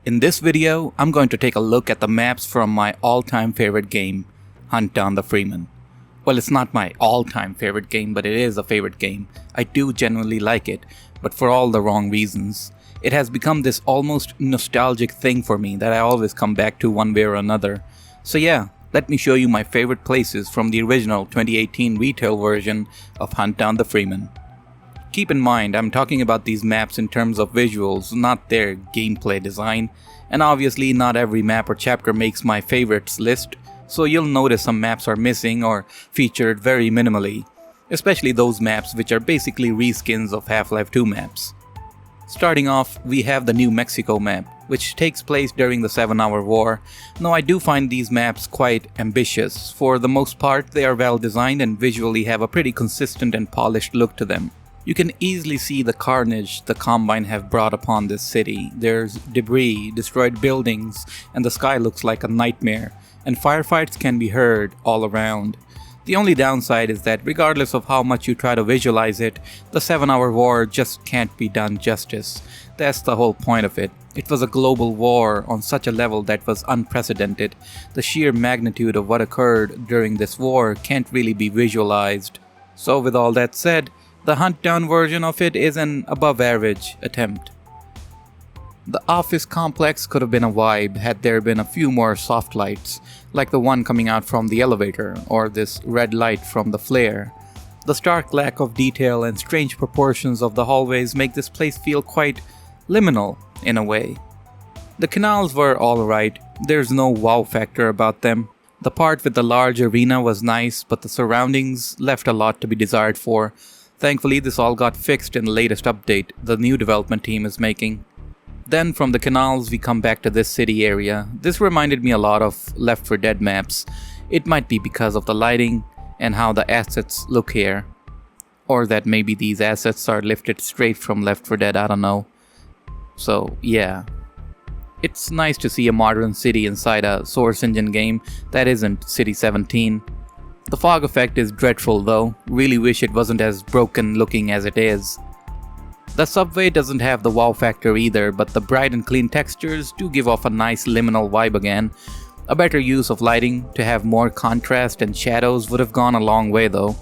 In this video, I'm going to take a look at the maps from my all-time favorite game, Hunt Down The Freeman. Well, it's not my all-time favorite game, but it is a favorite game. I do genuinely like it, but for all the wrong reasons. It has become this almost nostalgic thing for me that I always come back to one way or another. So yeah, let me show you my favorite places from the original 2018 retail version of Hunt Down The Freeman. Keep in mind, I'm talking about these maps in terms of visuals, not their gameplay design, and obviously not every map or chapter makes my favorites list, so you'll notice some maps are missing or featured very minimally, especially those maps which are basically reskins of Half-Life 2 maps. Starting off, we have the New Mexico map, which takes place during the 7-Hour War. Now I do find these maps quite ambitious. For the most part, they are well designed and visually have a pretty consistent and polished look to them. You can easily see the carnage the Combine have brought upon this city. There's debris, destroyed buildings, and the sky looks like a nightmare, and firefights can be heard all around. The only downside is that regardless of how much you try to visualize it, the 7-Hour War just can't be done justice. That's the whole point of it. It was a global war on such a level that was unprecedented. The sheer magnitude of what occurred during this war can't really be visualized. So with all that said, the Hunt Down version of it is an above-average attempt. The office complex could have been a vibe had there been a few more soft lights, like the one coming out from the elevator, or this red light from the flare. The stark lack of detail and strange proportions of the hallways make this place feel quite liminal, in a way. The canals were alright, there's no wow factor about them. The part with the large arena was nice, but the surroundings left a lot to be desired for. Thankfully, this all got fixed in the latest update the new development team is making. Then from the canals we come back to this city area. This reminded me a lot of Left 4 Dead maps. It might be because of the lighting and how the assets look here. Or that maybe these assets are lifted straight from Left 4 Dead, I don't know. So yeah. It's nice to see a modern city inside a Source Engine game that isn't City 17. The fog effect is dreadful though, really wish it wasn't as broken looking as it is. The subway doesn't have the wow factor either, but the bright and clean textures do give off a nice liminal vibe again. A better use of lighting to have more contrast and shadows would have gone a long way though.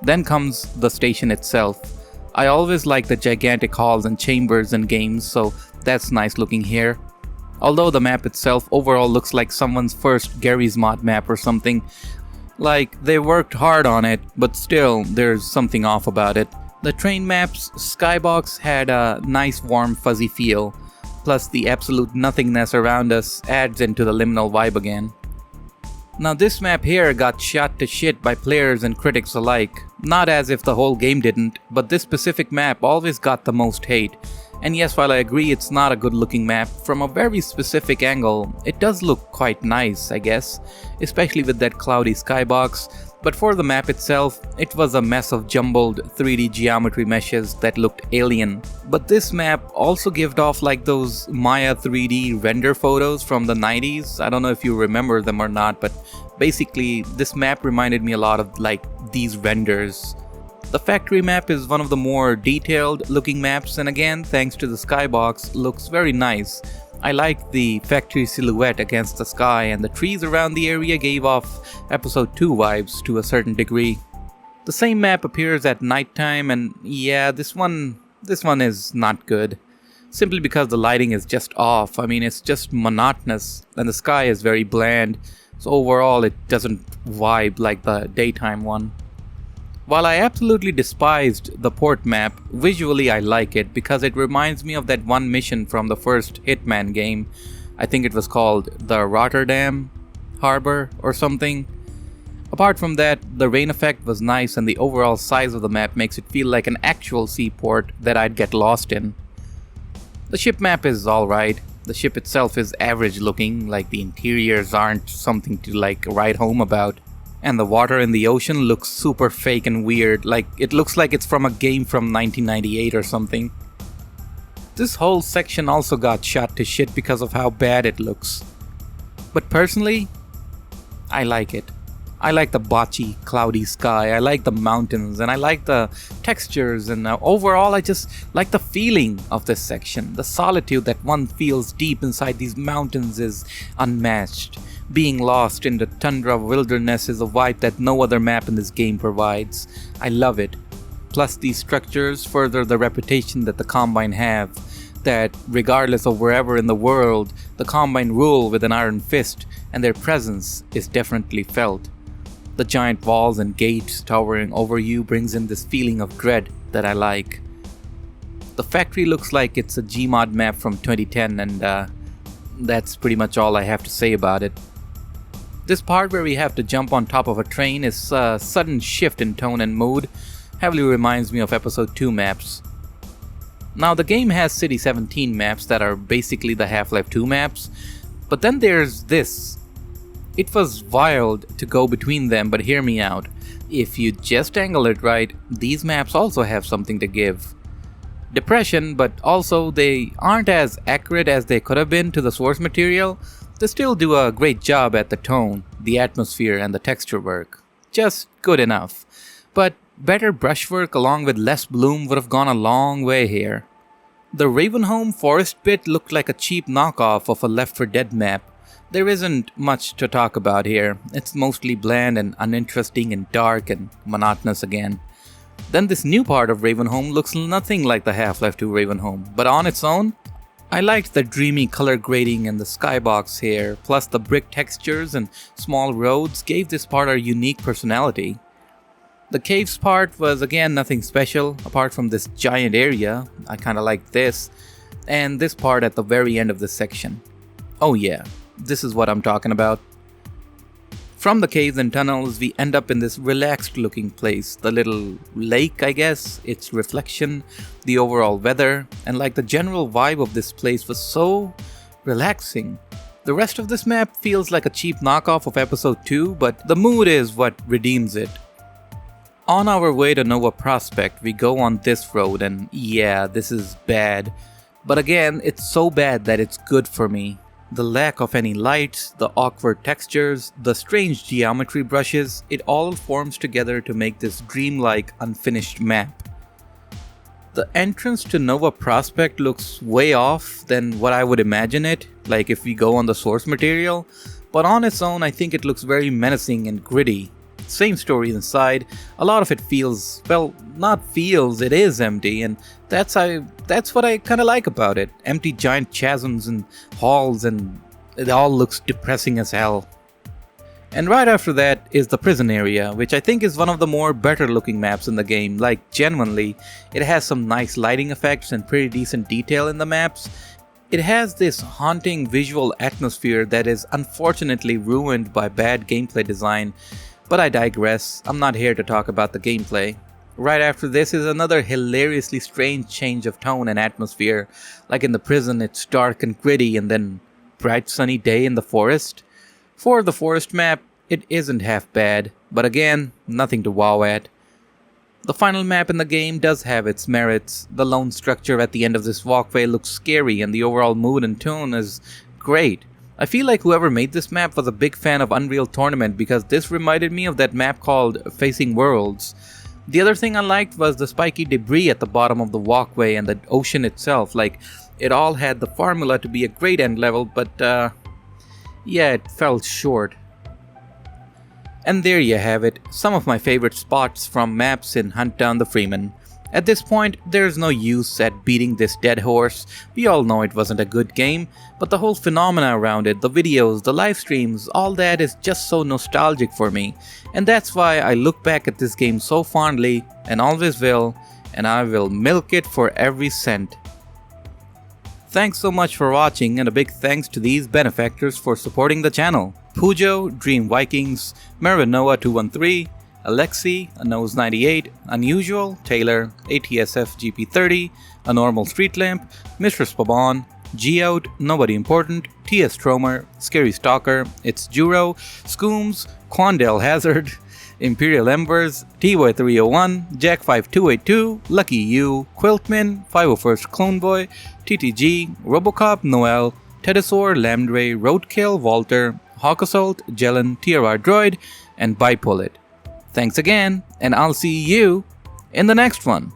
Then comes the station itself. I always like the gigantic halls and chambers in games, so that's nice looking here. Although the map itself overall looks like someone's first Garry's Mod map or something. Like, they worked hard on it, but still, there's something off about it. The train map's skybox had a nice warm fuzzy feel, plus the absolute nothingness around us adds into the liminal vibe again. Now this map here got shot to shit by players and critics alike. Not as if the whole game didn't, but this specific map always got the most hate. And yes, while I agree it's not a good looking map, from a very specific angle, it does look quite nice, I guess, especially with that cloudy skybox. But for the map itself, it was a mess of jumbled 3D geometry meshes that looked alien. But this map also gave off like those Maya 3D render photos from the 90s. I don't know if you remember them or not, but basically this map reminded me a lot of like these renders. The factory map is one of the more detailed looking maps, and again, thanks to the skybox, looks very nice. I like the factory silhouette against the sky, and the trees around the area gave off episode 2 vibes to a certain degree. The same map appears at nighttime, and yeah, this one is not good. Simply because the lighting is just off. I mean, it's just monotonous, and the sky is very bland, so overall it doesn't vibe like the daytime one. While I absolutely despised the port map, visually I like it because it reminds me of that one mission from the first Hitman game. I think it was called the Rotterdam Harbor or something. Apart from that, the rain effect was nice and the overall size of the map makes it feel like an actual seaport that I'd get lost in. The ship map is alright. The ship itself is average looking, like the interiors aren't something to like write home about. And the water in the ocean looks super fake and weird, like it looks like it's from a game from 1998 or something. This whole section also got shot to shit because of how bad it looks. But personally, I like it. I like the botchy, cloudy sky, I like the mountains, and I like the textures, and overall I just like the feeling of this section. The solitude that one feels deep inside these mountains is unmatched. Being lost in the tundra wilderness is a vibe that no other map in this game provides. I love it. Plus, these structures further the reputation that the Combine have, that regardless of wherever in the world, the Combine rule with an iron fist, and their presence is definitely felt. The giant walls and gates towering over you brings in this feeling of dread that I like. The factory looks like it's a Gmod map from 2010, and that's pretty much all I have to say about it. This part where we have to jump on top of a train is a sudden shift in tone and mood, heavily reminds me of episode 2 maps. Now the game has City 17 maps that are basically the Half-Life 2 maps, but then there's this. It was wild to go between them, but hear me out. If you just angle it right, these maps also have something to give. Depression, but also they aren't as accurate as they could have been to the source material. They still do a great job at the tone, the atmosphere, and the texture work. Just good enough. But better brushwork along with less bloom would have gone a long way here. The Ravenholm forest bit looked like a cheap knockoff of a Left 4 Dead map. There isn't much to talk about here. It's mostly bland and uninteresting and dark and monotonous again. Then this new part of Ravenholm looks nothing like the Half-Life 2 Ravenholm, but on its own, I liked the dreamy color grading and the skybox here, plus the brick textures and small roads gave this part a unique personality. The caves part was again nothing special, apart from this giant area, I kinda liked this, and this part at the very end of this section. Oh yeah, this is what I'm talking about. From the caves and tunnels, we end up in this relaxed looking place, the little lake I guess, its reflection, the overall weather, and like the general vibe of this place was so relaxing. The rest of this map feels like a cheap knockoff of episode 2, but the mood is what redeems it. On our way to Nova Prospect, we go on this road, and yeah, this is bad. But again, it's so bad that it's good for me. The lack of any lights, the awkward textures, the strange geometry brushes, it all forms together to make this dreamlike, unfinished map. The entrance to Nova Prospect looks way off than what I would imagine it, like if we go on the source material, but on its own I think it looks very menacing and gritty. Same story inside, a lot of it feels, well, not feels, it is empty, and that's what I kinda like about it. Empty giant chasms and halls, and it all looks depressing as hell. And right after that is the prison area, which I think is one of the more better looking maps in the game. Like genuinely, it has some nice lighting effects and pretty decent detail in the maps. It has this haunting visual atmosphere that is unfortunately ruined by bad gameplay design. But I digress, I'm not here to talk about the gameplay. Right after this is another hilariously strange change of tone and atmosphere. Like in the prison it's dark and gritty, and then bright sunny day in the forest. For the forest map, it isn't half bad, but again, nothing to wow at. The final map in the game does have its merits. The lone structure at the end of this walkway looks scary, and the overall mood and tone is great. I feel like whoever made this map was a big fan of Unreal Tournament, because this reminded me of that map called Facing Worlds. The other thing I liked was the spiky debris at the bottom of the walkway and the ocean itself. Like, it all had the formula to be a great end level, but yeah, it fell short. And there you have it, some of my favorite spots from maps in Hunt Down the Freeman. At this point, there's no use at beating this dead horse. We all know it wasn't a good game, but the whole phenomena around it, the videos, the live streams, all that is just so nostalgic for me. And that's why I look back at this game so fondly, and always will, and I will milk it for every cent. Thanks so much for watching, and a big thanks to these benefactors for supporting the channel. Pujo, Dream Vikings, Mervin Noah 213, Alexi, a Nose 98, Unusual, Taylor, ATSF GP30, A Normal Street Lamp, Mistress Pabon, G-Out, Nobody Important, TS Stromer, Scary Stalker, It's Juro, Scooms, Quandale Hazard, Imperial Embers, TY301, Jack5282, Lucky You, Quiltman, 501st Clone Boy, TTG, Robocop, Noel, Tedosaur, Lambdray, Roadkill, Walter, Hawk Assault, Jelen, TRR Droid, and bipull it. Thanks again, and I'll see you in the next one.